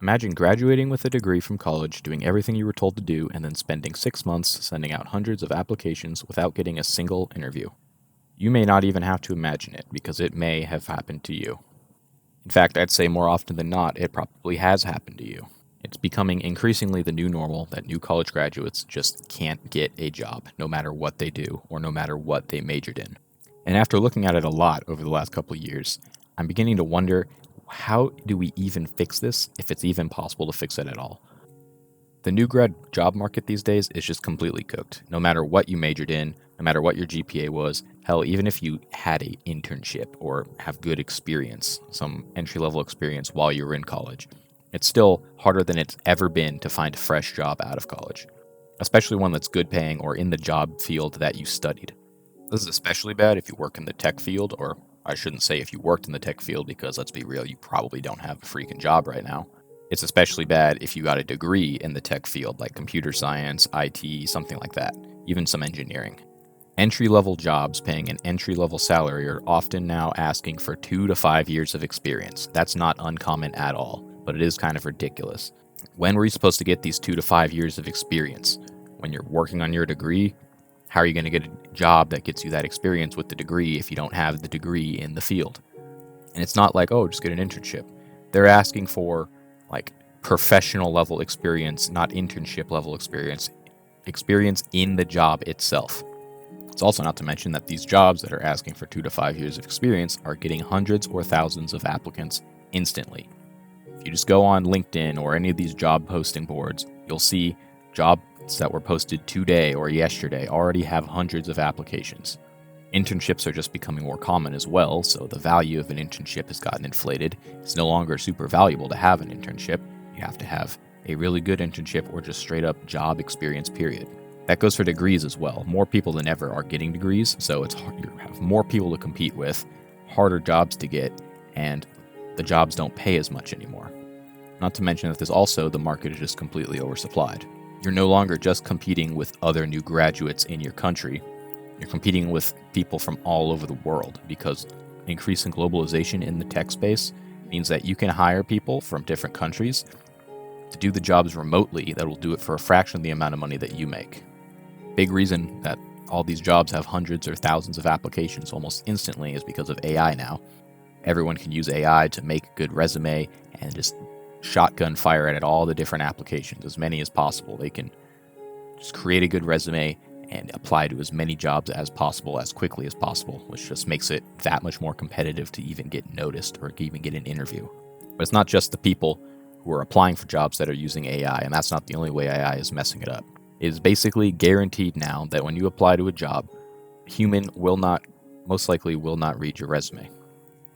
Imagine graduating with a degree from college, doing everything you were told to do, and then spending 6 months sending out hundreds of applications without getting a single interview. You may not even have to imagine it, because it may have happened to you. In fact, I'd say more often than not, it probably has happened to you. It's becoming increasingly the new normal that new college graduates just can't get a job, no matter what they do, or no matter what they majored in. And after looking at it a lot over the last couple of years, I'm beginning to wonder, how do we even fix this, if it's even possible to fix it at all? The new grad job market these days is just completely cooked. No matter what you majored in, no matter what your GPA was, hell, even if you had an internship or have good experience, some entry-level experience while you were in college, it's still harder than it's ever been to find a fresh job out of college, especially one that's good paying or in the job field that you studied. This is especially bad if you work in the tech field, or I shouldn't say if you worked in the tech field, because let's be real, you probably don't have a freaking job right now. It's especially bad if you got a degree in the tech field, like computer science, IT, something like that, even some engineering. Entry-level jobs paying an entry-level salary are often now asking for 2 to 5 years of experience. That's not uncommon at all, but it is kind of ridiculous. When were you supposed to get these 2 to 5 years of experience? When you're working on your degree? How are you going to get a job that gets you that experience with the degree if you don't have the degree in the field? And it's not like, oh, just get an internship. They're asking for like professional level experience, not internship level experience in the job itself. It's also not to mention that these jobs that are asking for 2 to 5 years of experience are getting hundreds or thousands of applicants instantly. If you just go on LinkedIn or any of these job posting boards, you'll see jobs that were posted today or yesterday already have hundreds of applications. Internships are just becoming more common as well, so the value of an internship has gotten inflated. It's no longer super valuable to have an internship. You have to have a really good internship or just straight up job experience, period. That goes for degrees as well. More people than ever are getting degrees, so it's hard, you have more people to compete with, harder jobs to get, and the jobs don't pay as much anymore. Not to mention that the market is just completely oversupplied. You're no longer just competing with other new graduates in your country. You're competing with people from all over the world, because increasing globalization in the tech space means that you can hire people from different countries to do the jobs remotely that will do it for a fraction of the amount of money that you make. Big reason that all these jobs have hundreds or thousands of applications almost instantly is because of AI now. Everyone can use AI to make a good resume and just shotgun fire at all the different applications, as many as possible. They can just create a good resume and apply to as many jobs as possible as quickly as possible, which just makes it that much more competitive to even get noticed or even get an interview. But it's not just the people who are applying for jobs that are using AI, and that's not the only way AI is messing it up. It is basically guaranteed now that when you apply to a job, a human most likely will not read your resume.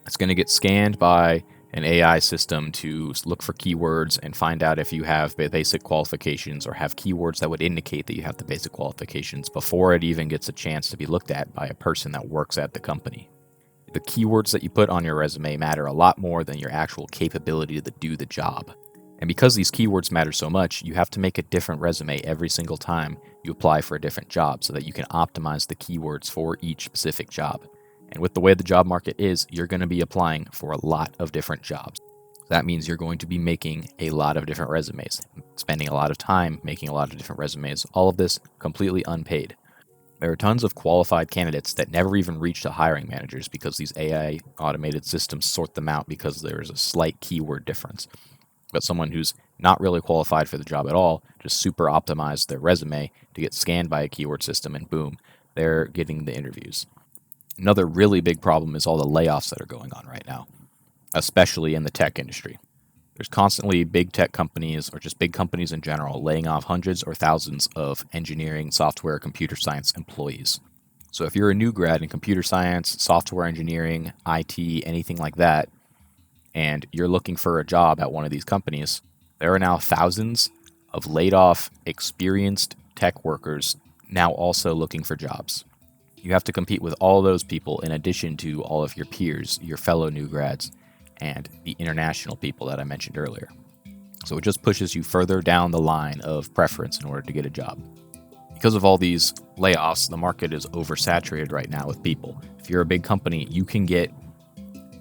It's going to get scanned by an AI system to look for keywords and find out if you have basic qualifications or have keywords that would indicate that you have the basic qualifications before it even gets a chance to be looked at by a person that works at the company. The keywords that you put on your resume matter a lot more than your actual capability to do the job. And because these keywords matter so much, you have to make a different resume every single time you apply for a different job so that you can optimize the keywords for each specific job. And with the way the job market is, you're going to be applying for a lot of different jobs. That means you're going to be making a lot of different resumes, spending a lot of time making a lot of different resumes, all of this completely unpaid. There are tons of qualified candidates that never even reach the hiring managers because these AI automated systems sort them out because there is a slight keyword difference. But someone who's not really qualified for the job at all just super optimized their resume to get scanned by a keyword system, and boom, they're getting the interviews. Another really big problem is all the layoffs that are going on right now, especially in the tech industry. There's constantly big tech companies, or just big companies in general, laying off hundreds or thousands of engineering, software, computer science employees. So if you're a new grad in computer science, software engineering, IT, anything like that, and you're looking for a job at one of these companies, there are now thousands of laid off, experienced tech workers now also looking for jobs. You have to compete with all those people in addition to all of your peers, your fellow new grads, and the international people that I mentioned earlier. So it just pushes you further down the line of preference in order to get a job. Because of all these layoffs, the market is oversaturated right now with people. If you're a big company, you can get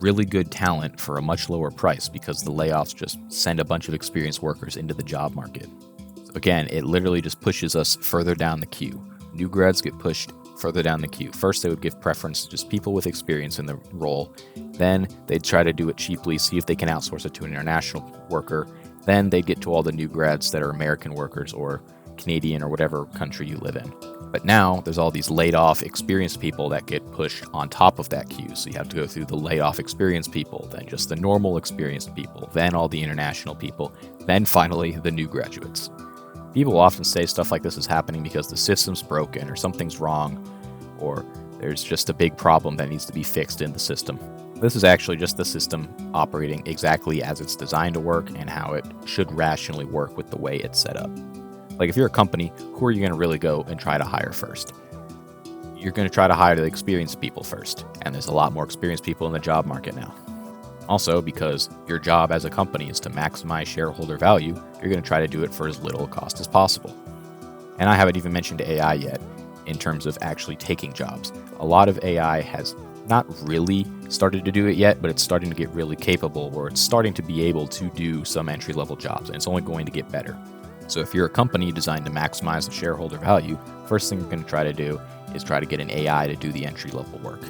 really good talent for a much lower price because the layoffs just send a bunch of experienced workers into the job market. So again, it literally just pushes us further down the queue. New grads get pushed further down the queue. First, they would give preference to just people with experience in the role. Then they'd try to do it cheaply, see if they can outsource it to an international worker. Then they'd get to all the new grads that are American workers or Canadian or whatever country you live in. But now there's all these laid off experienced people that get pushed on top of that queue. So you have to go through the layoff experienced people, then just the normal experienced people, then all the international people, then finally the new graduates. People often say stuff like this is happening because the system's broken or something's wrong or there's just a big problem that needs to be fixed in the system. This is actually just the system operating exactly as it's designed to work and how it should rationally work with the way it's set up. Like if you're a company, who are you going to really go and try to hire first? You're going to try to hire the experienced people first, and there's a lot more experienced people in the job market now. Also, because your job as a company is to maximize shareholder value, you're going to try to do it for as little cost as possible. And I haven't even mentioned AI yet in terms of actually taking jobs. A lot of AI has not really started to do it yet, but it's starting to get really capable where it's starting to be able to do some entry-level jobs, and it's only going to get better. So if you're a company designed to maximize the shareholder value, first thing you're going to try to do is try to get an AI to do the entry-level work.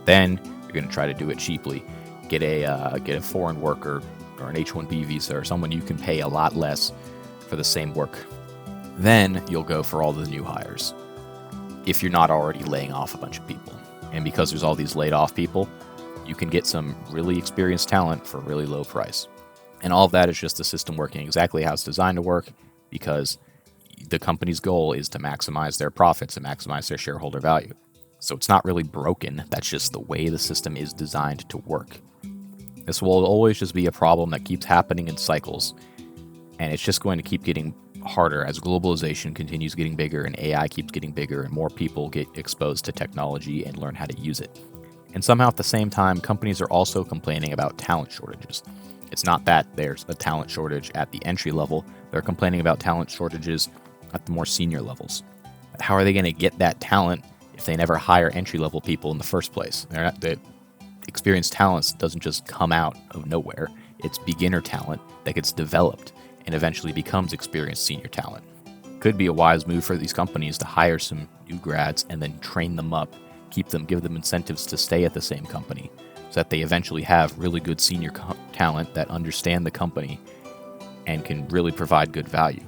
Then you're going to try to do it cheaply. Get a foreign worker or an H-1B visa or someone you can pay a lot less for the same work. Then you'll go for all the new hires if you're not already laying off a bunch of people. And because there's all these laid off people, you can get some really experienced talent for a really low price. And all of that is just the system working exactly how it's designed to work, because the company's goal is to maximize their profits and maximize their shareholder value. So it's not really broken. That's just the way the system is designed to work. This will always just be a problem that keeps happening in cycles, and it's just going to keep getting harder as globalization continues getting bigger and AI keeps getting bigger and more people get exposed to technology and learn how to use it. And somehow at the same time, companies are also complaining about talent shortages. It's not that there's a talent shortage at the entry level, they're complaining about talent shortages at the more senior levels. But how are they going to get that talent if they never hire entry-level people in the first place? The experienced talent doesn't just come out of nowhere. It's beginner talent that gets developed and eventually becomes experienced senior talent. Could be a wise move for these companies to hire some new grads and then train them up, give them incentives to stay at the same company, so that they eventually have really good senior talent that understand the company and can really provide good value.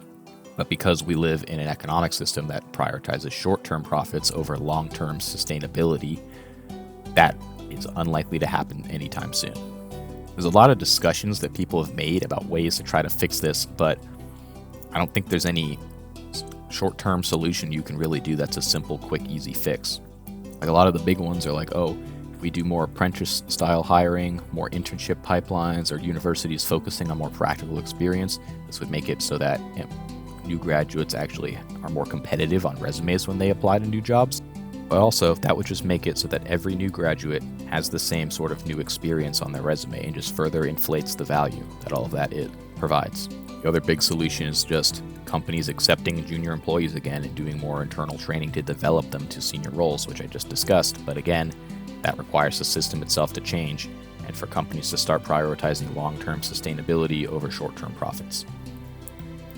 But because we live in an economic system that prioritizes short-term profits over long-term sustainability, that is unlikely to happen anytime soon. There's a lot of discussions that people have made about ways to try to fix this, but I don't think there's any short-term solution you can really do that's a simple, quick, easy fix. Like a lot of the big ones are like, if we do more apprentice-style hiring, more internship pipelines, or universities focusing on more practical experience, this would make it so that new graduates actually are more competitive on resumes when they apply to new jobs. But also, that would just make it so that every new graduate has the same sort of new experience on their resume and just further inflates the value that all of that it provides. The other big solution is just companies accepting junior employees again and doing more internal training to develop them to senior roles, which I just discussed. But again, that requires the system itself to change and for companies to start prioritizing long-term sustainability over short-term profits.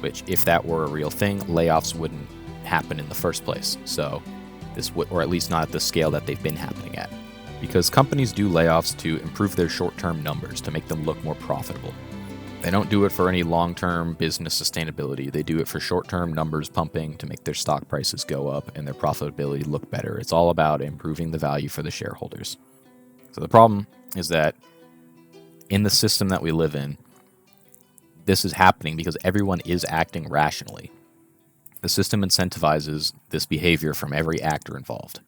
Which, if that were a real thing, layoffs wouldn't happen in the first place. So this would, or at least not at the scale that they've been happening at. Because companies do layoffs to improve their short-term numbers, to make them look more profitable. They don't do it for any long-term business sustainability. They do it for short-term numbers pumping to make their stock prices go up and their profitability look better. It's all about improving the value for the shareholders. So the problem is that in the system that we live in, this is happening because everyone is acting rationally. The system incentivizes this behavior from every actor involved.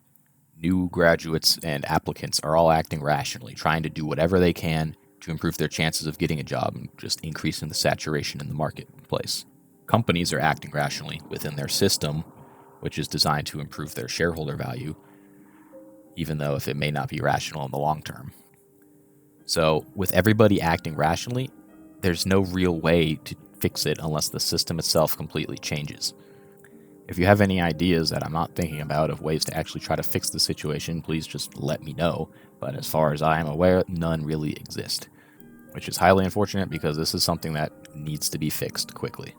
New graduates and applicants are all acting rationally, trying to do whatever they can to improve their chances of getting a job and just increasing the saturation in the marketplace. Companies are acting rationally within their system, which is designed to improve their shareholder value, even though if it may not be rational in the long term. So with everybody acting rationally, there's no real way to fix it unless the system itself completely changes. If you have any ideas that I'm not thinking about of ways to actually try to fix the situation, please just let me know. But as far as I am aware, none really exist, which is highly unfortunate because this is something that needs to be fixed quickly.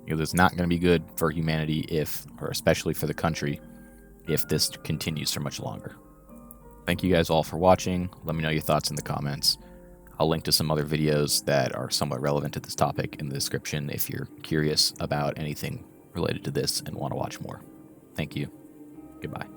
It's not going to be good for humanity or especially for the country, if this continues for much longer. Thank you guys all for watching. Let me know your thoughts in the comments. I'll link to some other videos that are somewhat relevant to this topic in the description if you're curious about anything related to this and want to watch more. Thank you. Goodbye.